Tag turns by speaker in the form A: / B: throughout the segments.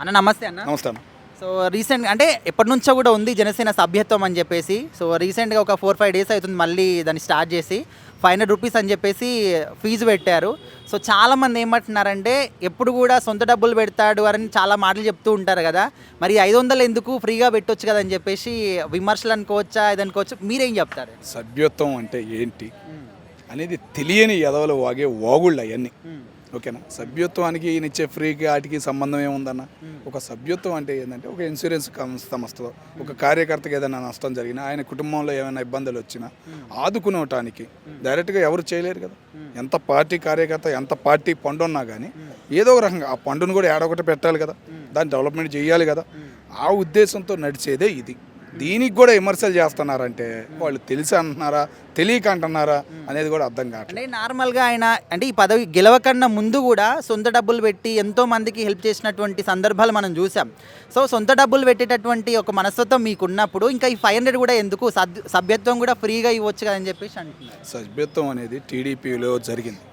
A: అన్న నమస్తే అన్న.
B: నమస్తే.
A: సో రీసెంట్గా అంటే ఎప్పటి నుంచో కూడా ఉంది జనసేన సభ్యత్వం అని చెప్పేసి. సో రీసెంట్గా ఒక 4-5 డేస్ అవుతుంది మళ్ళీ దాన్ని స్టార్ట్ చేసి ₹500 అని చెప్పేసి ఫీజు పెట్టారు. సో చాలామంది ఏమంటున్నారంటే ఎప్పుడు కూడా సొంత డబ్బులు పెడతాడు అని చాలా మాటలు చెప్తూ ఉంటారు కదా. మరి 500 ఎందుకు ఫ్రీగా పెట్టొచ్చు కదా అని చెప్పేసి విమర్శలు అనుకోవచ్చా ఇదనుకోవచ్చు, మీరేం చెప్తారు?
B: సభ్యత్వం అంటే ఏంటి అనేది తెలియని ఎదవలు వాగే వాగుళ్ళు అవన్నీ. ఓకేనా? సభ్యత్వానికి ఈయన ఇచ్చే ఫ్రీకి వాటికి సంబంధం ఏముందన్న? ఒక సభ్యత్వం అంటే ఏంటంటే ఒక ఇన్సూరెన్స్ సంస్థలో ఒక కార్యకర్తకి ఏదైనా నష్టం జరిగినా, ఆయన కుటుంబంలో ఏమైనా ఇబ్బందులు వచ్చినా ఆదుకునటానికి డైరెక్ట్గా ఎవరు చేయలేరు కదా. ఎంత పార్టీ కార్యకర్త ఎంత పార్టీ పండు ఉన్నా కానీ ఏదో ఒక రకంగా ఆ పండును కూడా ఏడొకటి పెట్టాలి కదా, దాన్ని డెవలప్మెంట్ చేయాలి కదా. ఆ ఉద్దేశంతో నడిచేదే ఇది. దీనికి కూడా విమర్శలు చేస్తున్నారంటే వాళ్ళు తెలిసి అంటున్నారా తెలియక అంటున్నారా అనేది కూడా అర్థం కావట్లేదు.
A: అంటే నార్మల్గా ఆయన అంటే ఈ పదవి గెలవకన్నా ముందు కూడా సొంత డబ్బులు పెట్టి ఎంతో మందికి హెల్ప్ చేసినటువంటి సందర్భాలు మనం చూసాం. సో సొంత డబ్బులు పెట్టేటటువంటి ఒక మనస్తత్వం మీకు ఉన్నప్పుడు ఇంకా ఈ 500 కూడా ఎందుకు, సభ్యత్వం కూడా ఫ్రీగా ఇవ్వచ్చు కదని చెప్పేసి అంటున్నారు.
B: సభ్యత్వం అనేది టీడీపీలో జరిగింది.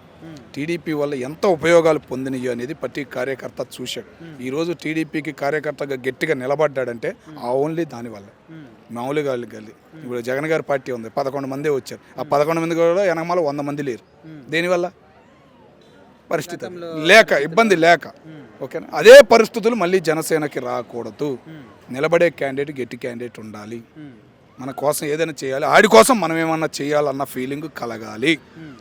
B: టీడీపీ వల్ల ఎంత ఉపయోగాలు పొందినయో అనేది ప్రతి కార్యకర్త చూశాడు. ఈరోజు టీడీపీకి కార్యకర్తగా గట్టిగా నిలబడ్డాడంటే ఆ ఓన్లీ దానివల్ల. మామూలుగా ఇప్పుడు జగన్ గారి పార్టీ ఉంది, 11 మందే వచ్చారు. ఆ 11 మంది కూడా వెనకమాల 100 మంది లేరు. దేనివల్ల? పరిస్థితి లేక, ఇబ్బంది లేక. ఓకేనా? అదే పరిస్థితులు మళ్ళీ జనసేనకి రాకూడదు. నిలబడే క్యాండిడేట్ గట్టి క్యాండిడేట్ ఉండాలి. మన కోసం ఏదైనా చేయాలి, ఆడి కోసం మనం ఏమన్నా చేయాలన్న ఫీలింగ్ కలగాలి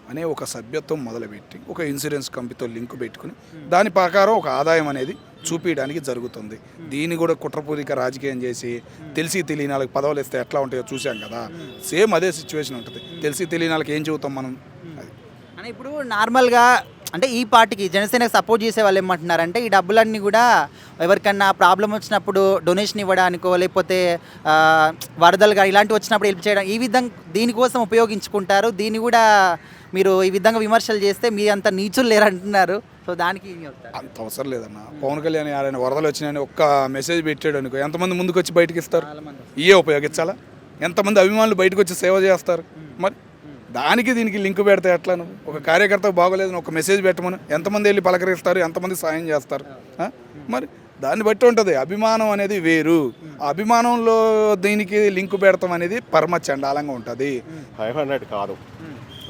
B: అనే ఒక సభ్యత్వం మొదలుపెట్టి ఒక ఇన్సూరెన్స్ కంపెనీతో లింక్ పెట్టుకుని దాని ప్రకారం ఒక ఆదాయం అనేది చూపించడానికి జరుగుతుంది. దీన్ని కూడా కుట్రపూరిక రాజకీయం చేసి తెలిసి తెలియని వాళ్ళకి పదవులు ఇస్తే ఎట్లా ఉంటాయో చూసాం కదా. సేమ్ అదే సిచ్యువేషన్ ఉంటుంది. తెలిసి తెలియని వాళ్ళకి ఏం చెబుతాం మనం? అది
A: అని ఇప్పుడు నార్మల్గా అంటే ఈ పార్టీకి జనసేనకు సపోర్ట్ చేసే వాళ్ళు ఏమంటున్నారంటే ఈ డబ్బులన్నీ కూడా ఎవరికన్నా ప్రాబ్లం వచ్చినప్పుడు డొనేషన్ ఇవ్వడానికో లేకపోతే వరదలు కానీ ఇలాంటివి వచ్చినప్పుడు హెల్ప్ చేయడం ఈ విధంగా దీనికోసం ఉపయోగించుకుంటారు. దీన్ని కూడా మీరు ఈ విధంగా విమర్శలు చేస్తే మీ అంత నీచులు లేరంటున్నారు. సో దానికి
B: అంత అవసరం లేదన్న. పవన్ కళ్యాణ్ ఆయన వరదలు వచ్చినాయని ఒక్క మెసేజ్ పెట్టాడు అనుకో, ఎంతమంది ముందుకు వచ్చి బయటకు ఇస్తారు? ఇవే ఉపయోగించాలా? ఎంతమంది అభిమానులు బయటకు వచ్చి సేవ చేస్తారు? మరి దానికి దీనికి లింక్ పెడితే ఎట్లా? నువ్వు ఒక కార్యకర్తకు బాగోలేదు ఒక మెసేజ్ పెట్టమని ఎంతమంది వెళ్ళి పలకరిస్తారు, ఎంతమంది సాయం చేస్తారు? మరి దాన్ని బట్టి ఉంటుంది. అభిమానం అనేది వేరు. ఆ అభిమానంలో దీనికి లింక్ పెడతాం అనేది పరమ చండాలంగా ఉంటుంది.
C: 500 కాదు,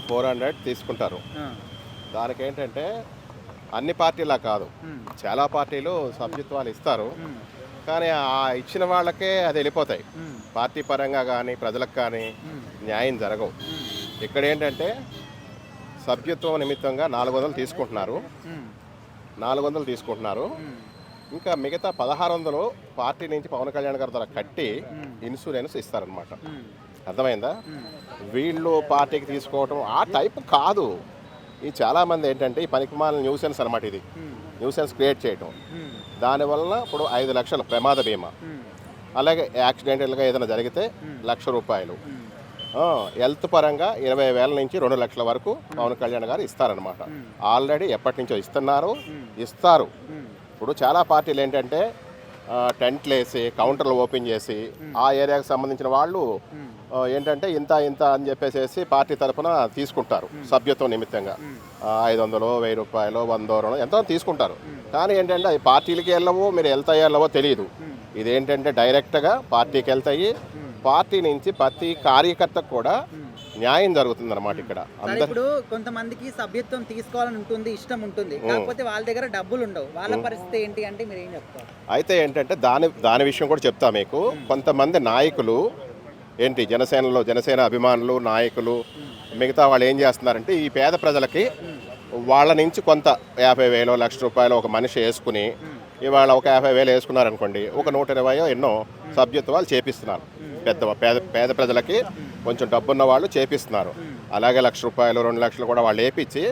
C: 400 తీసుకుంటారు. దానికి ఏంటంటే అన్ని పార్టీలా కాదు, చాలా పార్టీలు సభ్యత్వాలు ఇస్తారు. కానీ ఆ ఇచ్చిన వాళ్ళకే అది వెళ్ళిపోతాయి. పార్టీ పరంగా కానీ ప్రజలకు కానీ న్యాయం జరగవు. ఇక్కడ ఏంటంటే సభ్యత్వం నిమిత్తంగా 400 తీసుకుంటున్నారు. 400 తీసుకుంటున్నారు. ఇంకా మిగతా 1600 పార్టీ నుంచి పవన్ కళ్యాణ్ గారి ద్వారా కట్టి ఇన్సూరెన్స్ ఇస్తారనమాట. అర్థమైందా? వీళ్ళు పార్టీకి తీసుకోవటం ఆ టైప్ కాదు. ఈ చాలామంది ఏంటంటే ఈ పనికిమాలిన న్యూసెన్స్ అనమాట. ఇది న్యూసెన్స్ క్రియేట్ చేయటం. దానివల్ల ఇప్పుడు 5 లక్షల ప్రమాద బీమా, అలాగే యాక్సిడెంటల్గా ఏదైనా జరిగితే ₹1,00,000, హెల్త్ పరంగా 20,000 నుంచి 2 లక్షల వరకు పవన్ కళ్యాణ్ గారు ఇస్తారనమాట. ఆల్రెడీ ఎప్పటి నుంచో ఇస్తారు. ఇప్పుడు చాలా పార్టీలు ఏంటంటే టెంట్లు వేసి కౌంటర్లు ఓపెన్ చేసి ఆ ఏరియాకి సంబంధించిన వాళ్ళు ఏంటంటే ఇంత అని చెప్పేసి పార్టీ తరఫున తీసుకుంటారు సభ్యత్వం నిమిత్తంగా. 500, ₹1,000, ₹100 ఎంతో తీసుకుంటారు. కానీ ఏంటంటే అది పార్టీలకి వెళ్ళవో మీరు వెళ్తాయో తెలియదు. ఇదేంటంటే డైరెక్ట్గా పార్టీకి వెళ్తాయి. పార్టీ నుంచి ప్రతి కార్యకర్తకు కూడా న్యాయం జరుగుతుంది అన్నమాట. ఇక్కడ
A: ఇప్పుడు కొంతమందికి సభ్యత్వం తీసుకోవాలని ఉంటుంది, ఇష్టం ఉంటుంది, కాకపోతే వాళ్ళ దగ్గర డబ్బులు ఉండవు. వాళ్ళ పరిస్థితి ఏంటి అంటే మీరు ఏం చెప్తారు?
C: అయితే ఏంటంటే దాని విషయం కూడా చెప్తా మీకు. కొంతమంది నాయకులు ఏంటి జనసేన అభిమానులు నాయకులు మిగతా వాళ్ళు ఏం చేస్తున్నారంటే ఈ పేద ప్రజలకి వాళ్ళ నుంచి కొంత ₹50,000, ₹1,00,000 ఒక మనిషి వేసుకుని ఇవాళ ఒక 50,000 వేసుకున్నారనుకోండి, ఒక 120 ఎన్నో సభ్యత్వాలు చేపిస్తున్నారు. పేద ప్రజలకి కొంచెం డబ్బున్న వాళ్ళు చేపిస్తున్నారు. అలాగే ₹1,00,000, ₹2,00,000 కూడా వాళ్ళు వేయించి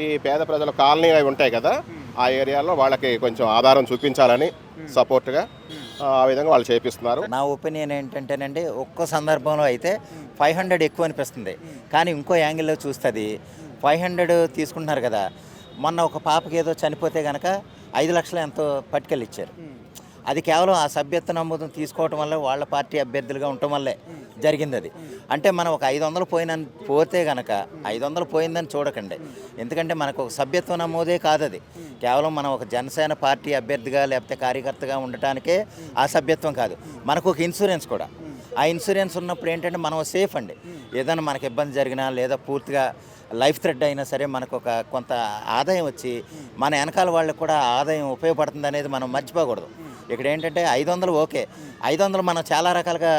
C: ఈ పేద ప్రజల కాలనీ అవి ఉంటాయి కదా, ఆ ఏరియాలో వాళ్ళకి కొంచెం ఆధారం చూపించాలని సపోర్ట్గా ఆ విధంగా వాళ్ళు చేపిస్తున్నారు.
D: నా ఒపీనియన్ ఏంటంటేనండి, ఒక్కో సందర్భంలో అయితే 500 ఎక్కువ అనిపిస్తుంది. కానీ ఇంకో యాంగిల్లో చూస్తుంది 500 తీసుకుంటున్నారు కదా. మొన్న ఒక పాపకి ఏదో చనిపోతే కనుక 5 లక్షలు ఎంతో పట్టుకెళ్ళి ఇచ్చారు. అది కేవలం ఆ సభ్యత్వ నమోదు తీసుకోవటం వల్ల వాళ్ళ పార్టీ అభ్యర్థులుగా ఉండటం వల్లే జరిగింది అది. అంటే మనం ఒక 500 పోతే కనుక 500 పోయిందని చూడకండి. ఎందుకంటే మనకు ఒక సభ్యత్వ నమోదే కాదు అది. కేవలం మనం ఒక జనసేన పార్టీ అభ్యర్థిగా లేకపోతే కార్యకర్తగా ఉండటానికే ఆ సభ్యత్వం కాదు, మనకు ఒక ఇన్సూరెన్స్ కూడా. ఆ ఇన్సూరెన్స్ ఉన్నప్పుడు ఏంటంటే మనం సేఫ్ అండి. ఏదైనా మనకు ఇబ్బంది జరిగినా లేదా పూర్తిగా లైఫ్ థ్రెడ్ అయినా సరే మనకు ఒక కొంత ఆదాయం వచ్చి మన వెనకాల వాళ్ళకి కూడా ఆదాయం ఉపయోగపడుతుంది అనేది మనం మర్చిపోకూడదు. ఇక్కడ ఏంటంటే 500 ఓకే, 500 మనం చాలా రకాలుగా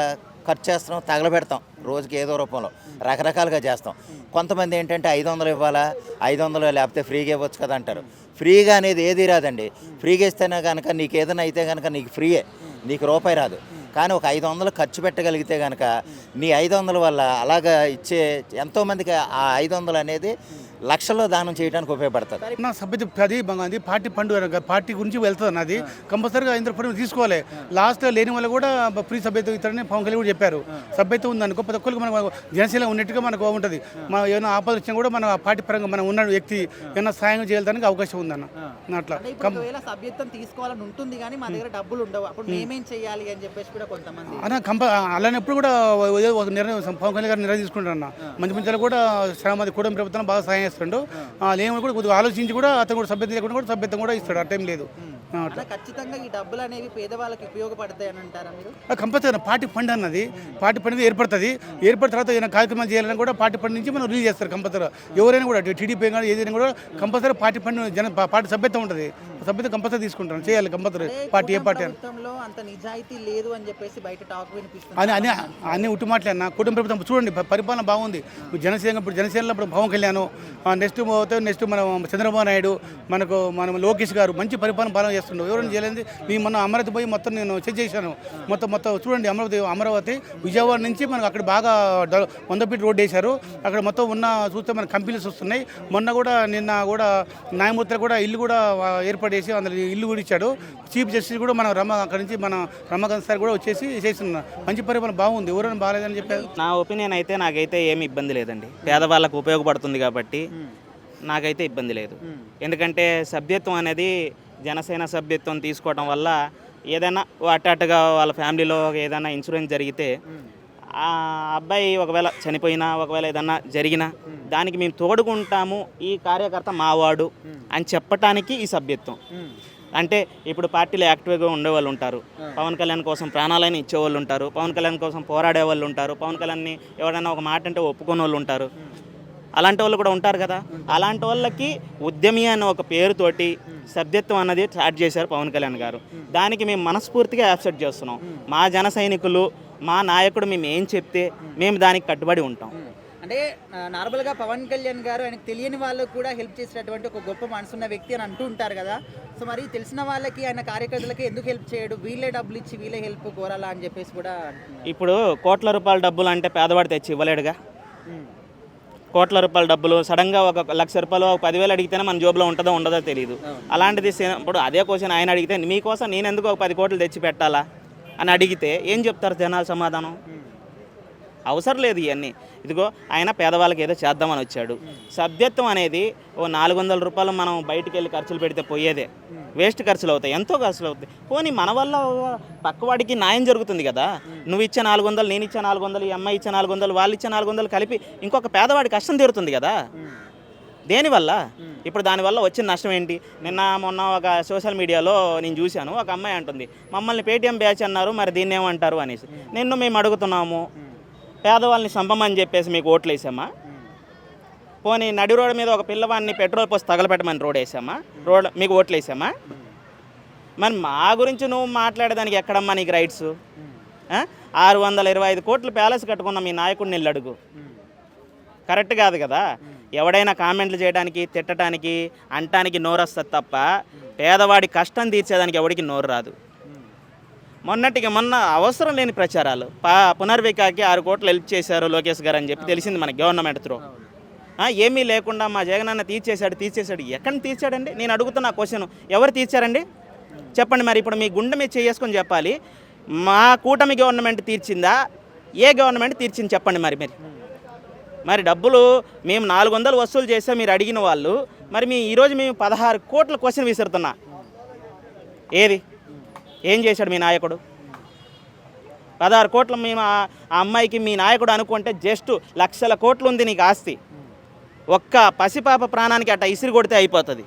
D: ఖర్చు చేస్తున్నాం, తగలబెడతాం, రోజుకి ఏదో రూపంలో రకరకాలుగా చేస్తాం. కొంతమంది ఏంటంటే 500 ఇవ్వాలా, 500 లేకపోతే ఫ్రీగా ఇవ్వచ్చు కదా అంటారు. ఫ్రీగా అనేది ఏది రాదండి. ఫ్రీగా ఇస్తేనే కనుక నీకు ఏదైనా అయితే కనుక నీకు ఫ్రీయే, నీకు రూపాయి రాదు. కానీ ఒక 500 ఖర్చు పెట్టగలిగితే కనుక నీ 500 వల్ల అలాగా ఇచ్చే ఎంతోమందికి ఆ 500 అనేది లక్షల్లో దానం చేయడానికి ఉపయోగపడుతుంది.
E: నా సభ్యత అది బాగుంది. పార్టీ పండుగ పార్టీ గురించి వెళ్తుంది. అది కంపల్సరీగా 500 తీసుకోవాలి. లాస్ట్ లేని వాళ్ళు కూడా ఫ్రీ సభ్యత ఇస్తారని పవన్ కళ్యాణ్ కూడా చెప్పారు. సభ్యత ఉందనుకో ప్రతి ఒక్కరికి మనకు జనసేన ఉన్నట్టుగా మనకు ఉంటుంది. మనం ఏమైనా ఆపద వచ్చినా కూడా మన పార్టీ పరంగా మనం ఉన్న వ్యక్తి ఏమైనా సాయం చేయడానికి అవకాశం ఉందన్న అట్లా.
A: సభ్యత్వం తీసుకోవాలని ఉంటుంది కానీ మా దగ్గర డబ్బులు ఉండవు, అప్పుడు మేమేం చేయాలి అని చెప్పేసి కూడా కొంతమంది
E: అలానప్పుడు కూడా నిర్ణయం పవన్ కళ్యాణ్ గారు నిర్ణయం తీసుకుంటారు అన్న. మంచి మంచి కూడా చాలా మంది కూటమి ప్రభుత్వం బాగా సాయం చేస్తుండు. లేని కూడా కొద్దిగా ఆలోచించి కూడా అతను కూడా సభ్యత లేకుండా కూడా సభ్యత్వం కూడా ఇస్తాడు. ఆ టైం లేదు.
A: ఖచ్చితంగా ఈ డబ్బులు అనేవి పేదవాళ్ళకి ఉపయోగపడతాయి అని అంటారా మీరు?
E: కంపల్సరీ పార్టీ ఫండ్ అన్నది పార్టీ ఫండ్ ఏర్పడుతుంది. ఏర్పడిన తర్వాత ఏదైనా కార్యక్రమాలు చేయాలని కూడా పార్టీ ఫండ్ నుంచి మనం రిలీజ్ చేస్తారు. కంపల్సరీ ఎవరైనా కూడా టీడీపీ కానీ ఏదైనా కూడా కంపల్సరీ పార్టీ ఫండ్ పార్టీ సభ్యత్వం ఉంటుంది. సభ్యత కంపల్సరీ తీసుకుంటాను, చేయాలి కంపల్సరీ. పార్టీ ఏ పార్టీ
A: అంత నిజాయితీ లేదు అని చెప్పేసి బయట టాక్ వినిపిస్తుంది.
E: అన్ని ఉట్టి మాటలే అన్న. కుటుంబ ప్రభుత్వం చూడండి పరిపాలన బాగుంది. ఇప్పుడు జనసేనలో ఇప్పుడు పవన్ కళ్యాణ్, నెక్స్ట్ మన చంద్రబాబు నాయుడు, మనం లోకేష్ గారు మంచి పరిపాలన పాలన చేస్తుండ్రు. ఎవరైనా చేయలేదు. మేము మొన్న అమరావతి పోయి మొత్తం నేను చెక్ చేశాను. మొత్తం చూడండి, అమరావతి విజయవాడ నుంచి మనకు అక్కడ బాగా 100 ఫీట్ రోడ్ వేశారు. అక్కడ మొత్తం చూస్తే మన కంపెనీస్ వస్తున్నాయి. మొన్న కూడా నిన్న కూడా న్యాయమూర్తులు కూడా ఇల్లు కూడా ఏర్పాటు అందులో ఇల్లు కూడా ఇచ్చాడు. చీఫ్ జస్టిస్ కూడా అక్కడి నుంచి మన రమాకాంత్ సార్ కూడా వచ్చేసి చేస్తున్నారు. మంచి పరిపాలన బాగుంది. ఎవరైనా బాగాలేదని చెప్పారు.
F: నా ఒపీనియన్ అయితే నాకైతే ఏమి ఇబ్బంది లేదండి. పేదవాళ్ళకు ఉపయోగపడుతుంది కాబట్టి నాకైతే ఇబ్బంది లేదు. ఎందుకంటే సభ్యత్వం అనేది జనసేన సభ్యత్వం తీసుకోవడం వల్ల ఏదైనా అట్టగా వాళ్ళ ఫ్యామిలీలో ఏదైనా ఇన్సూరెన్స్ జరిగితే ఆ అబ్బాయి ఒకవేళ చనిపోయినా ఒకవేళ ఏదన్నా జరిగినా దానికి మేము తోడుకుంటాము, ఈ కార్యకర్త మావాడు అని చెప్పటానికి ఈ సభ్యత్వం. అంటే ఇప్పుడు పార్టీలో యాక్టివ్గా ఉండేవాళ్ళు ఉంటారు, పవన్ కళ్యాణ్ కోసం ప్రాణాలని ఇచ్చేవాళ్ళు ఉంటారు, పవన్ కళ్యాణ్ కోసం పోరాడే వాళ్ళు ఉంటారు, పవన్ కళ్యాణ్ని ఎవరైనా ఒక మాట అంటే ఒప్పుకునే వాళ్ళు ఉంటారు. అలాంటి వాళ్ళు కూడా ఉంటారు కదా. అలాంటి వాళ్ళకి ఉద్యమి అనే ఒక పేరుతోటి సభ్యత్వం అన్నది స్టార్ట్ చేశారు పవన్ కళ్యాణ్ గారు. దానికి మేము మనస్ఫూర్తిగా యాక్సెప్ట్ చేస్తున్నాం. మా జన సైనికులు, మా నాయకుడు మేము ఏం చెప్తే మేము దానికి కట్టుబడి ఉంటాం.
A: అంటే నార్మల్గా పవన్ కళ్యాణ్ గారు ఆయనకు తెలియని వాళ్ళకు కూడా హెల్ప్ చేసేటటువంటి ఒక గొప్ప మనసున్న వ్యక్తి అని అంటూ ఉంటారు కదా. సో మరి తెలిసిన వాళ్ళకి ఆయన కార్యకర్తలకి ఎందుకు హెల్ప్ చేయడు? వీళ్ళే డబ్బులు ఇచ్చి వీళ్ళే హెల్ప్ కోరాలా అని చెప్పేసి కూడా.
F: ఇప్పుడు కోట్ల రూపాయల డబ్బులు అంటే పేదవాడు తెచ్చి ఇవ్వలేడుగా. కోట్ల రూపాయల డబ్బులు సడన్గా ఒక 1,00,000 రూపాయలు 10,000 అడిగితేనే మన జోబులో ఉంటుందో ఉండదో తెలియదు. అలాంటిది ఇప్పుడు అదే క్వశ్చన్ ఆయన అడిగితే మీకోసం నేను ఎందుకు ఒక 10 కోట్లు తెచ్చి పెట్టాలా అని అడిగితే ఏం చెప్తారు జనాలు సమాధానం? అవసరం లేదు ఇవన్నీ. ఇదిగో ఆయన పేదవాళ్ళకి ఏదో చేద్దామని వచ్చాడు. సభ్యత్వం అనేది ఓ 400 రూపాయలు మనం బయటికి వెళ్ళి ఖర్చులు పెడితే పోయేదే, వేస్ట్ ఖర్చులు అవుతాయి, ఎంతో ఖర్చులు అవుతాయి. పోనీ మన వల్ల పక్కవాడికి న్యాయం జరుగుతుంది కదా. నువ్వు ఇచ్చే 400, నేను ఇచ్చే 400, ఈ అమ్మాయి ఇచ్చే 400, వాళ్ళు ఇచ్చే 400 కలిపి ఇంకొక పేదవాడి కష్టం తీరుతుంది కదా. దేనివల్ల? ఇప్పుడు దానివల్ల వచ్చిన నష్టం ఏంటి? మొన్న ఒక సోషల్ మీడియాలో నేను చూశాను, ఒక అమ్మాయి అంటుంది మమ్మల్ని పేటీఎం బ్యాచ్ అన్నారు, మరి దీన్ని ఏమంటారు అనేసి. మేము అడుగుతున్నాము, పేదవాళ్ళని సంపమని చెప్పేసి మీకు ఓట్లు వేసామా? పోనీ నడి రోడ్డు మీద ఒక పిల్లవాడిని పెట్రోల్ పోసి తగలపెట్టమని రోడ్ మీకు ఓట్లు వేసామా? మరి మా గురించి నువ్వు మాట్లాడేదానికి ఎక్కడమ్మా నీకు రైట్స్? 625 కోట్లు ప్యాలెస్ కట్టుకున్న మీ నాయకుడిని వెళ్ళి అడుగు. కరెక్ట్ కాదు కదా. ఎవడైనా కామెంట్లు చేయడానికి, తిట్టడానికి, అంటానికి నోరు వస్తుంది తప్ప పేదవాడి కష్టం తీర్చేదానికి ఎవడికి నోరు రాదు. మొన్నటికి మొన్న అవసరం లేని ప్రచారాలు, పునర్వికాకి 6 కోట్లు హెల్ప్ చేశారు లోకేష్ గారు అని చెప్పి తెలిసింది మనకి గవర్నమెంట్ త్రూ. ఏమీ లేకుండా మా జగనన్న తీర్చేశాడు. ఎక్కడ తీర్చాడండి? నేను అడుగుతున్న క్వశ్చన్, ఎవరు తీర్చారండి చెప్పండి. మరి ఇప్పుడు మీ గుండె మీద చేసుకొని చెప్పాలి, మా కూటమి గవర్నమెంట్ తీర్చిందా, ఏ గవర్నమెంట్ తీర్చింది చెప్పండి. మరి డబ్బులు మేము 400 వసూలు చేస్తే మీరు అడిగిన వాళ్ళు, మరి ఈరోజు మేము 16 కోట్ల క్వశ్చన్ విసురుతున్నా. ఏది ఏం చేశాడు మీ నాయకుడు? 16 కోట్ల మేము ఆ అమ్మాయికి మీ నాయకుడు అనుకుంటే జస్ట్ లక్షల కోట్లు ఉంది నీకు ఆస్తి. ఒక్క పసిపాప ప్రాణానికి అట్ట ఇసిరి కొడితే అయిపోతుంది.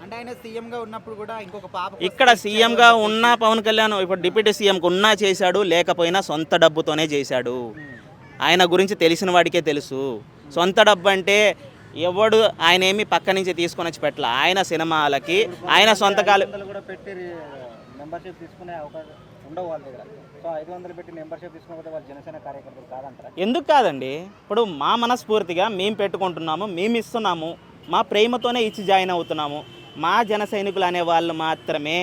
A: అంటే ఆయన సీఎంగా ఉన్నప్పుడు కూడా ఇంకొక పాప
F: ఇక్కడ సీఎంగా ఉన్న పవన్ కళ్యాణ్ ఇప్పుడు డిప్యూటీ సీఎంకు ఉన్నా చేశాడు, లేకపోయినా సొంత డబ్బుతోనే చేశాడు. ఆయన గురించి తెలిసిన వాడికే తెలుసు. సొంత డబ్బు అంటే ఎవడు ఆయన ఏమి పక్క నుంచి తీసుకొని వచ్చి పెట్టాల. ఆయన సినిమాలకి ఆయన సొంతకాలు
G: కూడా పెట్టి మెంబర్షిప్ తీసుకునే అవకాశం ఉండవు వాళ్ళ దగ్గర. సో 500 పెట్టి మెంబర్షిప్ తీసుకోకపోతే వాళ్ళు జనసేన కార్యకర్తలు కాదంటారా?
F: ఎందుకు కాదండి? ఇప్పుడు మా మనస్ఫూర్తిగా మేము పెట్టుకుంటున్నాము, మేము ఇస్తున్నాము, మా ప్రేమతోనే ఇచ్చి జాయిన్ అవుతున్నాము. మా జన సైనికులు అనే వాళ్ళు మాత్రమే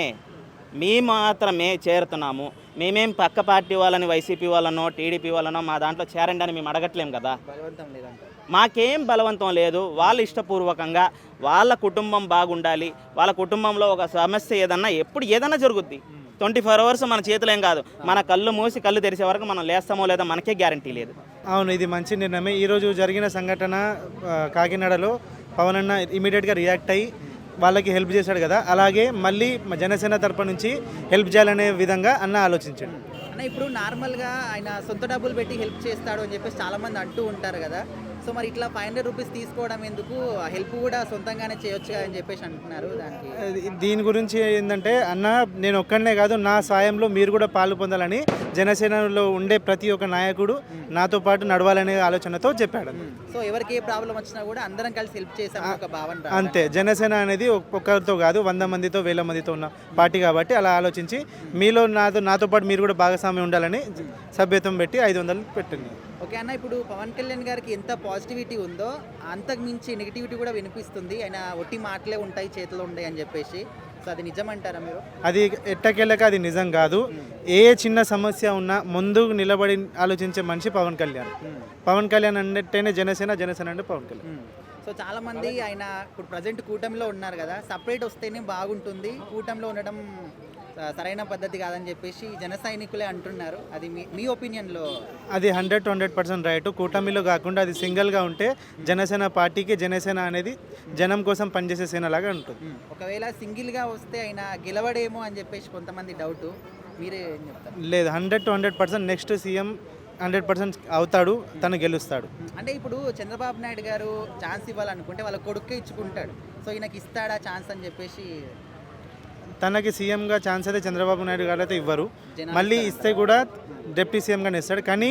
F: చేరుతున్నాము. మేమేం పక్క పార్టీ వాళ్ళని, వైసీపీ వాళ్ళనో టీడీపీ వాళ్ళనో మా దాంట్లో చేరండి అని మేము అడగట్లేం కదా.
A: బలవంతం లేదంట.
F: మాకేం బలవంతం లేదు. వాళ్ళు ఇష్టపూర్వకంగా వాళ్ళ కుటుంబం బాగుండాలి. వాళ్ళ కుటుంబంలో ఒక సమస్య ఏదన్నా జరుగుద్ది. 24 అవర్స్ మన చేతులు ఏం కాదు. మన కళ్ళు మూసి కళ్ళు తెరిచే వరకు మనం లేస్తామో లేదో మనకే గ్యారంటీ లేదు.
G: అవును, ఇది మంచి నిర్ణయమే. ఈరోజు జరిగిన సంఘటన కాకినాడలో పవన్ అన్న ఇమీడియట్గా రియాక్ట్ అయ్యి వాళ్ళకి హెల్ప్ చేశాడు కదా, అలాగే మళ్ళీ జనసేన తరపు నుంచి హెల్ప్ చేయాలనే విధంగా అన్న ఆలోచించాడు.
A: అన్న ఇప్పుడు నార్మల్గా ఆయన సొంత డబ్బులు పెట్టి హెల్ప్ చేస్తాడు అని చెప్పేసి చాలామంది అంటూ ఉంటారు కదా. సో మరి ఇట్లా 500 రూపీస్ తీసుకోవడం ఎందుకు, హెల్ప్ కూడా సొంతంగానే చేయొచ్చు కదా అని చెప్పేసి అంటున్నారు. దానికి
G: దీని గురించి ఏంటంటే అన్న, నేను ఒక్కడనే కాదు, నా సాయంలో మీరు కూడా పాలు పొందాలని జనసేనలో ఉండే ప్రతి ఒక్క నాయకుడు నాతో పాటు నడవాలనే ఆలోచనతో చెప్పాడు.
A: సో ఎవరికి ఏ ప్రాబ్లం వచ్చినా కూడా అందరం కలిసి హెల్ప్ చేసాం ఒక భావన.
G: అంతే, జనసేన అనేది ఒక్కరితో కాదు, 100 మందితో 1000 మందితో ఉన్న పార్టీ కాబట్టి అలా ఆలోచించి మీలో నాతో పాటు మీరు కూడా భాగస్వామ్యం ఉండాలని సభ్యత్వం పెట్టి 500 పెట్టండి.
A: ఓకే అన్న, ఇప్పుడు పవన్ కళ్యాణ్ గారికి ఎంత పాజిటివిటీ ఉందో అంతకు మించి నెగిటివిటీ కూడా వినిపిస్తుంది. ఆయన ఒట్టి మాటలే ఉంటాయి, చేతిలో ఉంటాయి అని చెప్పేసి. సో అది నిజమంటారా మీరు?
G: అది ఎట్టకెళ్ళక అది నిజం కాదు. ఏ చిన్న సమస్య ఉన్నా ముందుకు నిలబడి ఆలోచించే మనిషి పవన్ కళ్యాణ్. పవన్ కళ్యాణ్ అంటేనే జనసేన, జనసేన అంటే పవన్ కళ్యాణ్.
A: సో చాలామంది ఆయన ఇప్పుడు ప్రజెంట్ కూటమిలో ఉన్నారు కదా, సపరేట్ వస్తేనే బాగుంటుంది, కూటమిలో ఉండడం సరైన పద్ధతి కాదని చెప్పేసి జన సైనికులే అంటున్నారు. అది మీ ఒపీనియన్లో?
G: అది 100% రైట్. కూటమిలో కాకుండా అది సింగిల్గా ఉంటే జనసేన పార్టీకి, జనసేన అనేది జనం కోసం పనిచేసే సేనలాగా ఉంటుంది.
A: ఒకవేళ సింగిల్గా వస్తే ఆయన గెలవడేమో అని చెప్పేసి కొంతమంది డౌట్, మీరే ఏం చెప్తారు?
G: లేదు, 100% నెక్స్ట్ సీఎం 100% అవుతాడు, తను గెలుస్తాడు.
A: అంటే ఇప్పుడు చంద్రబాబు నాయుడు గారు ఛాన్స్ ఇవ్వాలనుకుంటే వాళ్ళ కొడుకే ఇచ్చుకుంటాడు. సో ఈయనకి ఇస్తాడా ఛాన్స్ అని చెప్పేసి?
G: తనకి సీఎంగా ఛాన్స్ అయితే చంద్రబాబు నాయుడు గారు అయితే ఇవ్వరు. మళ్ళీ ఇస్తే కూడా డిప్యూటీ సీఎంగానే ఇస్తాడు. కానీ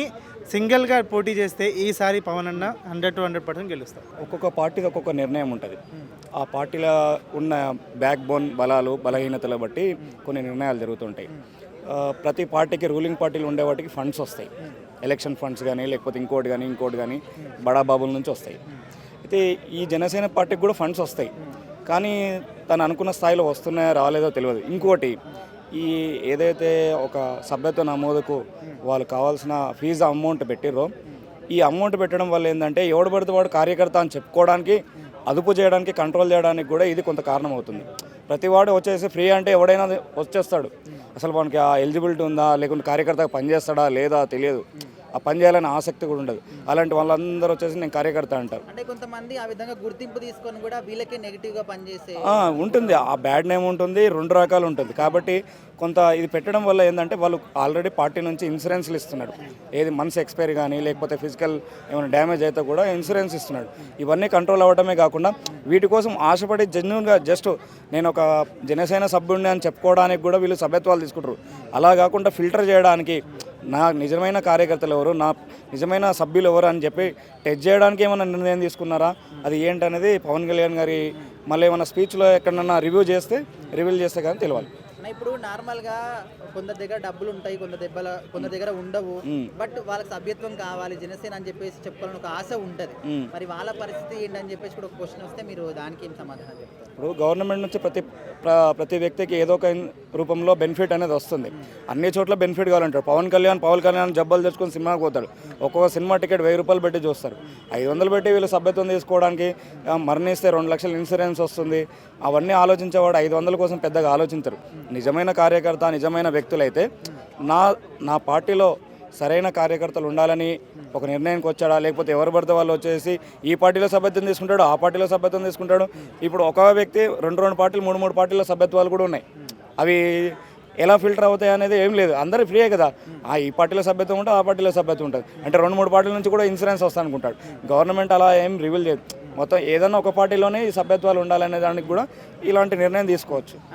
G: సింగిల్గా పోటీ చేస్తే ఈసారి పవన్ అన్న 100% గెలుస్తాడు.
B: ఒక్కొక్క పార్టీకి ఒక్కొక్క నిర్ణయం ఉంటుంది. ఆ పార్టీలో ఉన్న బ్యాక్ బోన్ బలాలు, బలహీనతలు బట్టి కొన్ని నిర్ణయాలు జరుగుతుంటాయి. ప్రతి పార్టీకి, రూలింగ్ పార్టీలు ఉండే వాటికి ఫండ్స్ వస్తాయి. ఎలక్షన్ ఫండ్స్ కానీ, లేకపోతే ఇంకోటి కానీ బడాబాబుల నుంచి వస్తాయి. అయితే ఈ జనసేన పార్టీకి కూడా ఫండ్స్ వస్తాయి, కానీ తను అనుకున్న స్థాయిలో వస్తున్నాయో రాలేదో తెలియదు. ఇంకోటి, ఈ ఏదైతే ఒక సభ్యత్వ నమోదుకు వాళ్ళు కావాల్సిన ఫీజు అమౌంట్ పెట్టిరో, ఈ అమౌంట్ పెట్టడం వల్ల ఏంటంటే ఎవడు పడితే వాడు కార్యకర్త అని చెప్పుకోవడానికి, అదుపు చేయడానికి, కంట్రోల్ చేయడానికి కూడా ఇది కొంత కారణం అవుతుంది. ప్రతివాడు వచ్చేసి ఫ్రీ అంటే ఎవడైనా వచ్చేస్తాడు. అసలు మనకి ఆ ఎలిజిబిలిటీ ఉందా, లేకుంటే కార్యకర్తగా పనిచేస్తాడా లేదా తెలియదు. ఆ పని చేయాలని ఆసక్తి కూడా ఉండదు. అలాంటి వాళ్ళందరూ వచ్చేసి నేను కార్యకర్త అంటారు.
A: అంటే కొంతమంది ఆ విధంగా గుర్తింపు తీసుకొని కూడా వీళ్ళకే నెగిటివ్గా పనిచేసే
B: ఉంటుంది. ఆ బ్యాడ్ నేమ్ ఉంటుంది, 2 రకాలు ఉంటుంది. కాబట్టి కొంత ఇది పెట్టడం వల్ల ఏంటంటే వాళ్ళు ఆల్రెడీ పార్టీ నుంచి ఇన్సూరెన్స్లు ఇస్తున్నాడు. ఏది మంత్స్ ఎక్స్పైరీ కానీ, లేకపోతే ఫిజికల్ ఏమైనా డ్యామేజ్ అయితే కూడా ఇన్సూరెన్స్ ఇస్తున్నాడు. ఇవన్నీ కంట్రోల్ అవ్వడమే కాకుండా వీటి కోసం ఆశపడి జెన్యున్గా జస్ట్ నేను ఒక జనసేన సభ్యుడిని అని చెప్పుకోవడానికి కూడా వీళ్ళు సభ్యత్వాలు తీసుకుంటారు. అలా కాకుండా ఫిల్టర్ చేయడానికి నా నిజమైన కార్యకర్తలు ఎవరు, నా నిజమైన సభ్యులు ఎవరు అని చెప్పి టెస్ట్ చేయడానికి ఏమైనా నిర్ణయం తీసుకున్నారా, అది ఏంటనేది పవన్ కళ్యాణ్ గారి మళ్ళీ ఏమైనా స్పీచ్లో ఎక్కడన్నా రివ్యూ చేస్తే కానీ తెలియాలి.
A: ఇప్పుడు నార్మల్గా కొందరి దగ్గర డబ్బులు ఉంటాయి, కొందరి దగ్గర ఉండవు. బట్ వాళ్ళకి సభ్యత్వం కావాలి జనసేన అని చెప్పేసి చెప్పుకోవాలని ఒక ఆశ ఉంటుంది. మరి వాళ్ళ పరిస్థితి ఏంటని చెప్పేసి కూడా ఒక క్వశ్చన్ వస్తే మీరు దానికి ఏం సమాధానం చెప్తారు?
B: ఇప్పుడు గవర్నమెంట్ నుంచి ప్రతి వ్యక్తికి ఏదో ఒక రూపంలో బెనిఫిట్ అనేది వస్తుంది. అన్ని చోట్ల బెనిఫిట్ కావాలంటారు. పవన్ కళ్యాణ్ జబ్బలు తెచ్చుకొని సినిమాకి పోతాడు. ఒక్కొక్క సినిమా టికెట్ 1000 రూపాయలు పెట్టి చూస్తారు. 500 పెట్టి వీళ్ళు సభ్యత్వం తీసుకోవడానికి మరణిస్తే 2 లక్షల ఇన్సూరెన్స్ వస్తుంది. అవన్నీ ఆలోచించేవాడు 500 కోసం పెద్దగా ఆలోచించరు. నిజమైన కార్యకర్త, నిజమైన వ్యక్తులైతే నా పార్టీలో సరైన కార్యకర్తలు ఉండాలని ఒక నిర్ణయానికి వచ్చాడా, లేకపోతే ఎవరు పడితే వాళ్ళు వచ్చేసి ఈ పార్టీలో సభ్యత్వం తీసుకుంటాడు, ఆ పార్టీలో సభ్యత్వం తీసుకుంటాడు. ఇప్పుడు ఒక వ్యక్తి 2 పార్టీలు 3 పార్టీల సభ్యత్వాలు కూడా ఉన్నాయి. అవి
H: ఎలా ఫిల్టర్ అవుతాయి అనేది ఏం లేదు, అందరూ ఫ్రీయే కదా. ఈ పార్టీలో సభ్యత్వం ఉంటుంది, ఆ పార్టీలో సభ్యత్వం ఉంటుంది, అంటే 2-3 పార్టీల నుంచి కూడా ఇన్సూరెన్స్ వస్తా అనుకుంటాడు. గవర్నమెంట్ అలా ఏం రివీల్ చేయదు, మొత్తం ఏదన్నా ఒక పార్టీలోనే ఈ సభ్యత్వాలు ఉండాలనే దానికి కూడా ఇలాంటి నిర్ణయం తీసుకోవచ్చు.